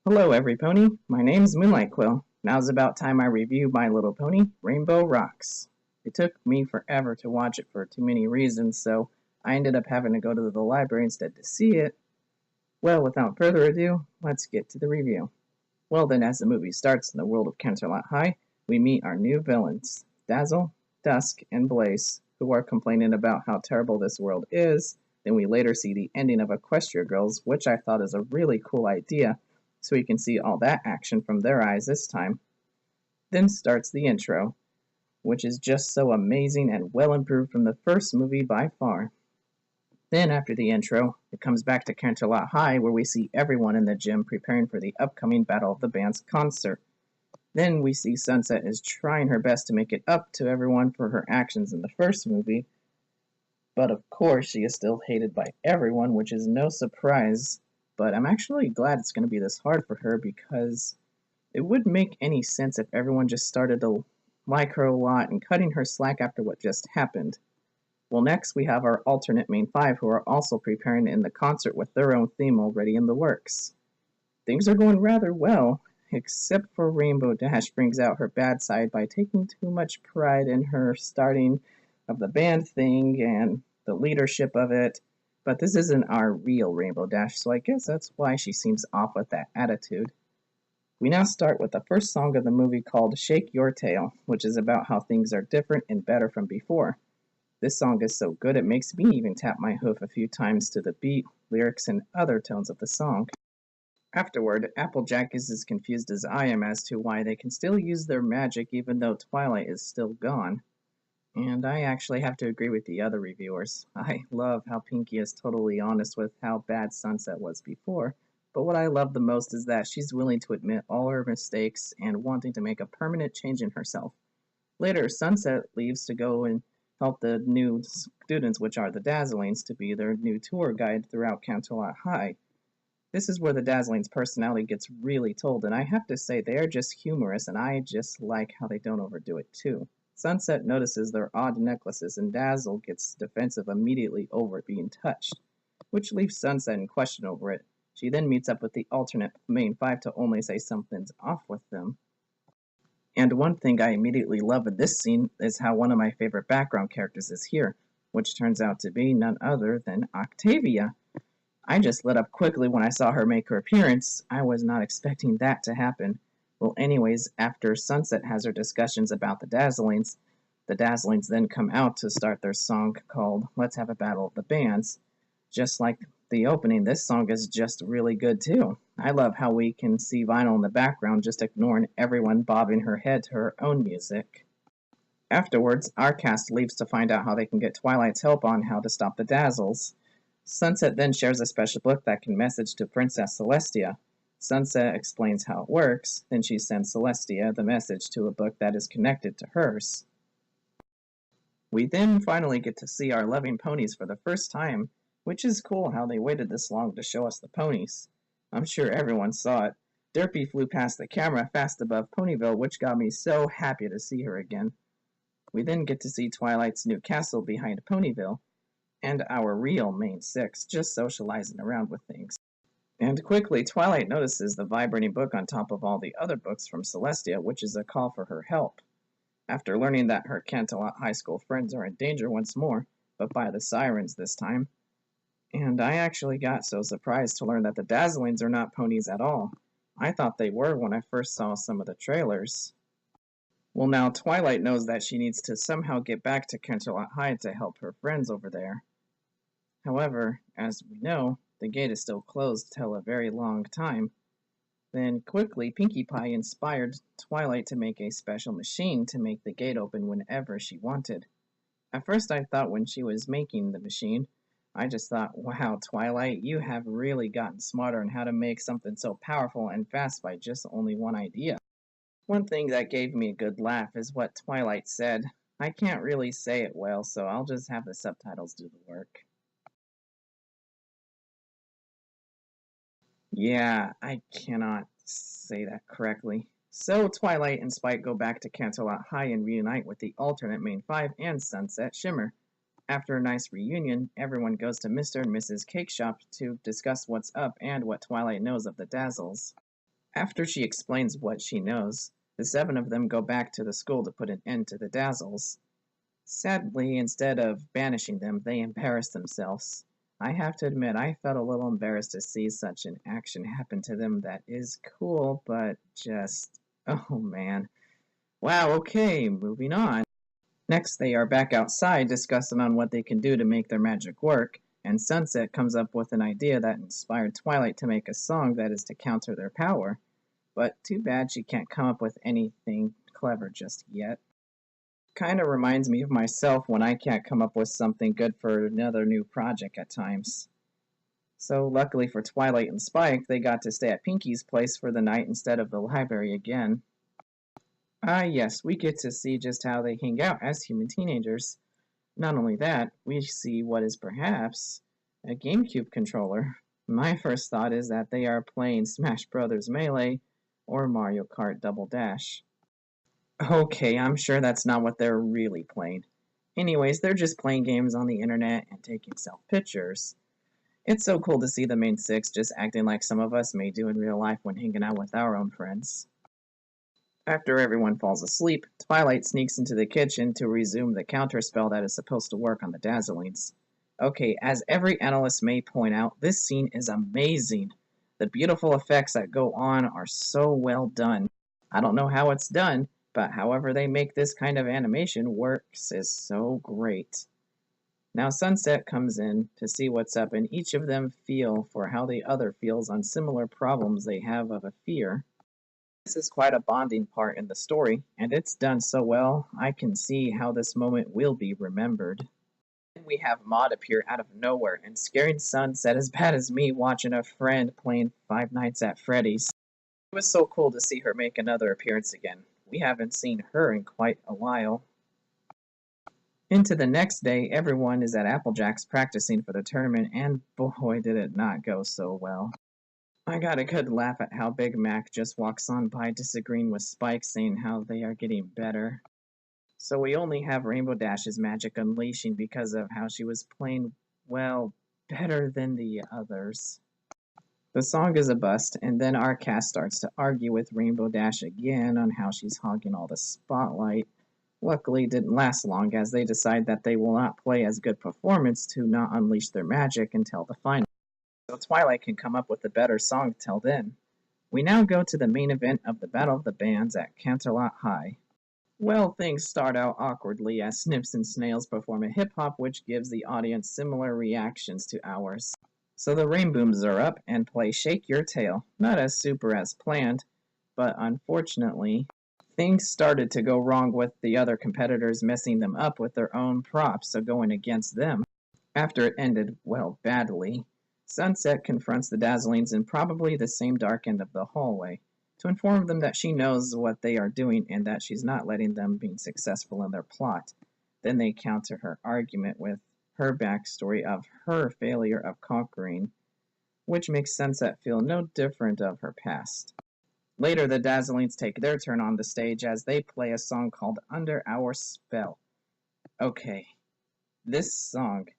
Hello, every pony. My name's Moonlight Quill. Now's about time I review My Little Pony, Rainbow Rocks. It took me forever to watch it for too many reasons, so I ended up having to go to the library instead to see it. Well, without further ado, let's get to the review. Well, then, as the movie starts in the world of Canterlot High, we meet our new villains, Dazzle, Dusk, and Blaze, who are complaining about how terrible this world is. Then we later see the ending of Equestria Girls, which I thought is a really cool idea, so we can see all that action from their eyes this time. Then starts the intro, which is just so amazing and well improved from the first movie by far. Then, after the intro, it comes back to Canterlot High, where we see everyone in the gym preparing for the upcoming Battle of the Bands concert. Then we see Sunset is trying her best to make it up to everyone for her actions in the first movie, but of course she is still hated by everyone, which is no surprise. But I'm actually glad it's going to be this hard for her because it wouldn't make any sense if everyone just started to like her a lot and cutting her slack after what just happened. Well, next we have our alternate main five who are also preparing in the concert with their own theme already in the works. Things are going rather well, except for Rainbow Dash brings out her bad side by taking too much pride in her starting of the band thing and the leadership of it. But this isn't our real Rainbow Dash, so I guess that's why she seems off with that attitude. We now start with the first song of the movie called Shake Your Tail, which is about how things are different and better from before. This song is so good it makes me even tap my hoof a few times to the beat, lyrics, and other tones of the song. Afterward, Applejack is as confused as I am as to why they can still use their magic even though Twilight is still gone. And I actually have to agree with the other reviewers. I love how Pinkie is totally honest with how bad Sunset was before, but what I love the most is that she's willing to admit all her mistakes and wanting to make a permanent change in herself. Later, Sunset leaves to go and help the new students, which are the Dazzlings, to be their new tour guide throughout Canterlot High. This is where the Dazzlings' personality gets really told, and I have to say they are just humorous, and I just like how they don't overdo it too. Sunset notices their odd necklaces, and Dazzle gets defensive immediately over it being touched, which leaves Sunset in question over it. She then meets up with the alternate main five to only say something's off with them. And one thing I immediately love in this scene is how one of my favorite background characters is here, which turns out to be none other than Octavia. I just lit up quickly when I saw her make her appearance. I was not expecting that to happen. Well, anyways, after Sunset has her discussions about the Dazzlings then come out to start their song called Let's Have a Battle of the Bands. Just like the opening, this song is just really good too. I love how we can see Vinyl in the background just ignoring everyone bobbing her head to her own music. Afterwards, our cast leaves to find out how they can get Twilight's help on how to stop the Dazzles. Sunset then shares a special book that can message to Princess Celestia. Sunset explains how it works, then she sends Celestia the message to a book that is connected to hers. We then finally get to see our loving ponies for the first time, which is cool how they waited this long to show us the ponies. I'm sure everyone saw it. Derpy flew past the camera fast above Ponyville, which got me so happy to see her again. We then get to see Twilight's new castle behind Ponyville, and our real main six just socializing around with things. And quickly, Twilight notices the vibrating book on top of all the other books from Celestia, which is a call for her help. After learning that her Canterlot High School friends are in danger once more, but by the sirens this time, and I actually got so surprised to learn that the Dazzlings are not ponies at all. I thought they were when I first saw some of the trailers. Well, now Twilight knows that she needs to somehow get back to Canterlot High to help her friends over there. However, as we know, the gate is still closed till a very long time. Then quickly, Pinkie Pie inspired Twilight to make a special machine to make the gate open whenever she wanted. At first I thought when she was making the machine, I just thought, wow, Twilight, you have really gotten smarter on how to make something so powerful and fast by just only one idea. One thing that gave me a good laugh is what Twilight said. I can't really say it well, so I'll just have the subtitles do the work. Yeah, I cannot say that correctly. So Twilight and Spike go back to Canterlot High and reunite with the alternate main five and Sunset Shimmer. After a nice reunion, everyone goes to Mr. and Mrs. Cake Shop to discuss what's up and what Twilight knows of the Dazzles. After she explains what she knows, the seven of them go back to the school to put an end to the Dazzles. Sadly, instead of banishing them, they embarrass themselves. I have to admit, I felt a little embarrassed to see such an action happen to them that is cool, but just, oh man. Wow, okay, moving on. Next, they are back outside discussing on what they can do to make their magic work, and Sunset comes up with an idea that inspired Twilight to make a song that is to counter their power. But too bad she can't come up with anything clever just yet. Kinda reminds me of myself when I can't come up with something good for another new project at times. So luckily for Twilight and Spike, they got to stay at Pinky's place for the night instead of the library again. Ah yes, we get to see just how they hang out as human teenagers. Not only that, we see what is perhaps a GameCube controller. My first thought is that they are playing Smash Bros. Melee or Mario Kart Double Dash. Okay, I'm sure that's not what they're really playing. Anyways, they're just playing games on the internet and taking self pictures. It's so cool to see the main six just acting like some of us may do in real life when hanging out with our own friends. After everyone falls asleep, Twilight sneaks into the kitchen to resume the counter spell that is supposed to work on the Dazzlings. Okay, as every analyst may point out, this scene is amazing. The beautiful effects that go on are so well done. I don't know how it's done, but however they make this kind of animation works is so great. Now Sunset comes in to see what's up, and each of them feel for how the other feels on similar problems they have of a fear. This is quite a bonding part in the story, and it's done so well, I can see how this moment will be remembered. Then we have Maud appear out of nowhere and scaring Sunset as bad as me watching a friend playing Five Nights at Freddy's. It was so cool to see her make another appearance again. We haven't seen her in quite a while. Into the next day, everyone is at Applejack's practicing for the tournament, and boy did it not go so well. I got a good laugh at how Big Mac just walks on by disagreeing with Spike, saying how they are getting better. So we only have Rainbow Dash's magic unleashing because of how she was playing, well, better than the others. The song is a bust, and then our cast starts to argue with Rainbow Dash again on how she's hogging all the spotlight. Luckily, it didn't last long as they decide that they will not play as good performance to not unleash their magic until the final. So Twilight can come up with a better song till then. We now go to the main event of the Battle of the Bands at Canterlot High. Well, things start out awkwardly as Snips and Snails perform a hip-hop which gives the audience similar reactions to ours. So the Rainbooms are up and play Shake Your Tail, not as super as planned, but unfortunately, things started to go wrong with the other competitors messing them up with their own props, so going against them. After it ended, well, badly, Sunset confronts the Dazzlings in probably the same dark end of the hallway to inform them that she knows what they are doing and that she's not letting them be successful in their plot. Then they counter her argument with her backstory of her failure of conquering, which makes Sunset feel no different of her past. Later, the Dazzlings take their turn on the stage as they play a song called Under Our Spell. Okay, this song.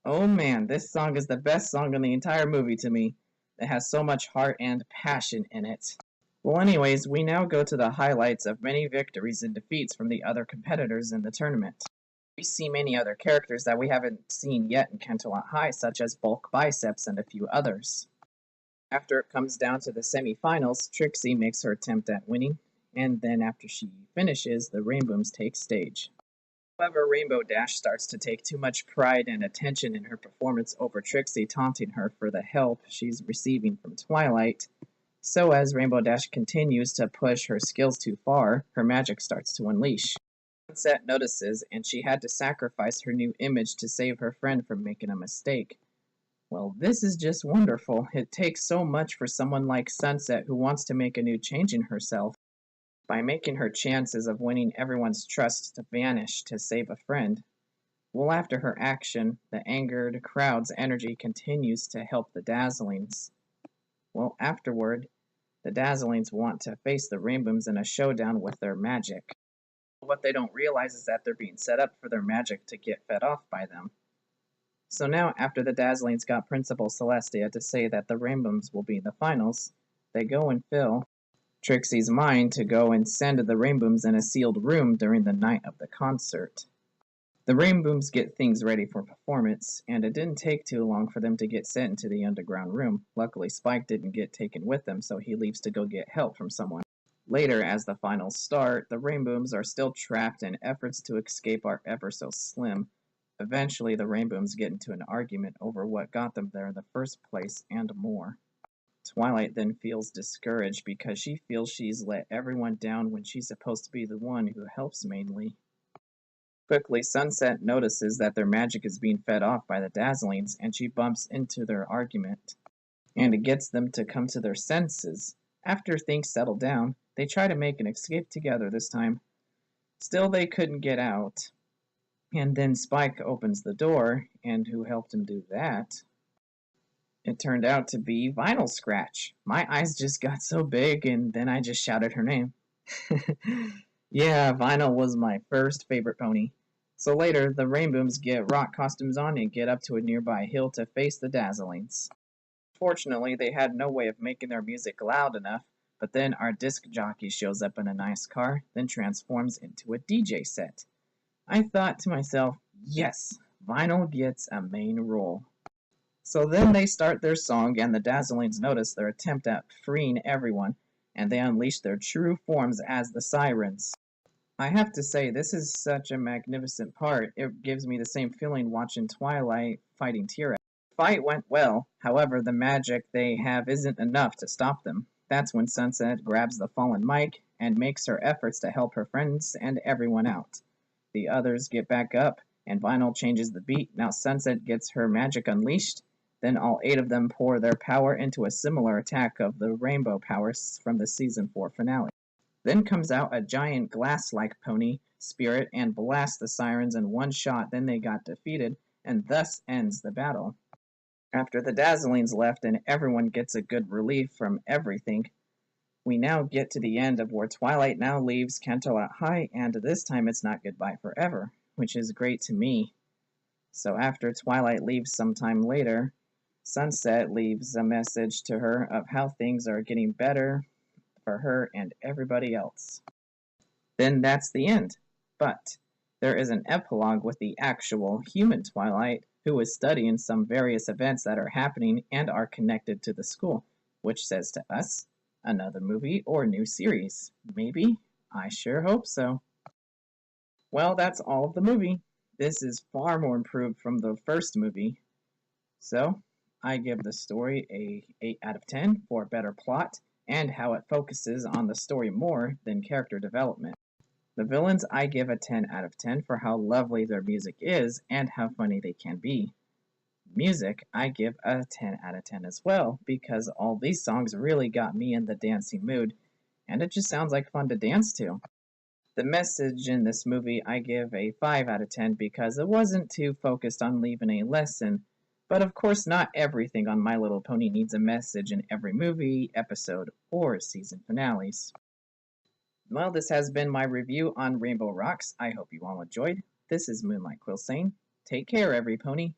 Oh man, this song is the best song in the entire movie to me. It has so much heart and passion in it. Well, anyways, we now go to the highlights of many victories and defeats from the other competitors in the tournament. We see many other characters that we haven't seen yet in Canterlot High, such as Bulk Biceps and a few others. After it comes down to the semifinals, Trixie makes her attempt at winning, and then after she finishes, the Rainbooms take stage. However, Rainbow Dash starts to take too much pride and attention in her performance over Trixie, taunting her for the help she's receiving from Twilight. So as Rainbow Dash continues to push her skills too far, her magic starts to unleash. Sunset notices, and she had to sacrifice her new image to save her friend from making a mistake. Well, this is just wonderful. It takes so much for someone like Sunset who wants to make a new change in herself. By making her chances of winning everyone's trust to vanish to save a friend. Well, after her action, the angered crowd's energy continues to help the Dazzlings. Well, afterward, the Dazzlings want to face the Rainbooms in a showdown with their magic. What they don't realize is that they're being set up for their magic to get fed off by them. So now, after the Dazzlings got Principal Celestia to say that the Rainbooms will be in the finals, They go and fill Trixie's mind to go and send the Rainbooms in a sealed room during the night of the concert. The Rainbooms get things ready for performance, and it didn't take too long for them to get sent into the underground room. Luckily, Spike didn't get taken with them, so he leaves to go get help from someone. Later, as the finals start, the Rainbooms are still trapped and efforts to escape are ever so slim. Eventually, the Rainbooms get into an argument over what got them there in the first place and more. Twilight then feels discouraged because she feels she's let everyone down when she's supposed to be the one who helps mainly. Quickly, Sunset notices that their magic is being fed off by the Dazzlings, and she bumps into their argument, and it gets them to come to their senses. After things settle down, they try to make an escape together this time. Still, they couldn't get out, and then Spike opens the door, and who helped him do that? It turned out to be Vinyl Scratch. My eyes just got so big, and then I just shouted her name. Yeah, Vinyl was my first favorite pony. So later, the Rainbooms get rock costumes on and get up to a nearby hill to face the Dazzlings. Fortunately, they had no way of making their music loud enough, but then our disc jockey shows up in a nice car, then transforms into a DJ set. I thought to myself, yes, Vinyl gets a main role. So then they start their song, and the Dazzlings notice their attempt at freeing everyone, and they unleash their true forms as the Sirens. I have to say, this is such a magnificent part. It gives me the same feeling watching Twilight fighting T-Rex. The fight went well, however, the magic they have isn't enough to stop them. That's when Sunset grabs the fallen Mike and makes her efforts to help her friends and everyone out. The others get back up, and Vinyl changes the beat. Now Sunset gets her magic unleashed. Then all 8 of them pour their power into a similar attack of the rainbow powers from the Season 4 finale. Then comes out a giant glass-like pony, Spirit, and blasts the Sirens in one shot. Then they got defeated, and thus ends the battle. After the Dazzlings left and everyone gets a good relief from everything, we now get to the end of where Twilight now leaves Canterlot High, and this time it's not goodbye forever, which is great to me. So after Twilight leaves sometime later, Sunset leaves a message to her of how things are getting better for her and everybody else. Then that's the end. But there is an epilogue with the actual human Twilight, who is studying some various events that are happening and are connected to the school, which says to us, another movie or new series. Maybe? I sure hope so. Well, that's all of the movie. This is far more improved from the first movie. So, I give the story a 8 out of 10 for better plot and how it focuses on the story more than character development. The villains I give a 10 out of 10 for how lovely their music is and how funny they can be. Music I give a 10 out of 10 as well because all these songs really got me in the dancing mood and it just sounds like fun to dance to. The message in this movie I give a 5 out of 10 because it wasn't too focused on leaving a lesson. But of course, not everything on My Little Pony needs a message in every movie, episode, or season finales. Well, this has been my review on Rainbow Rocks. I hope you all enjoyed. This is Moonlight Quill saying, take care, every pony.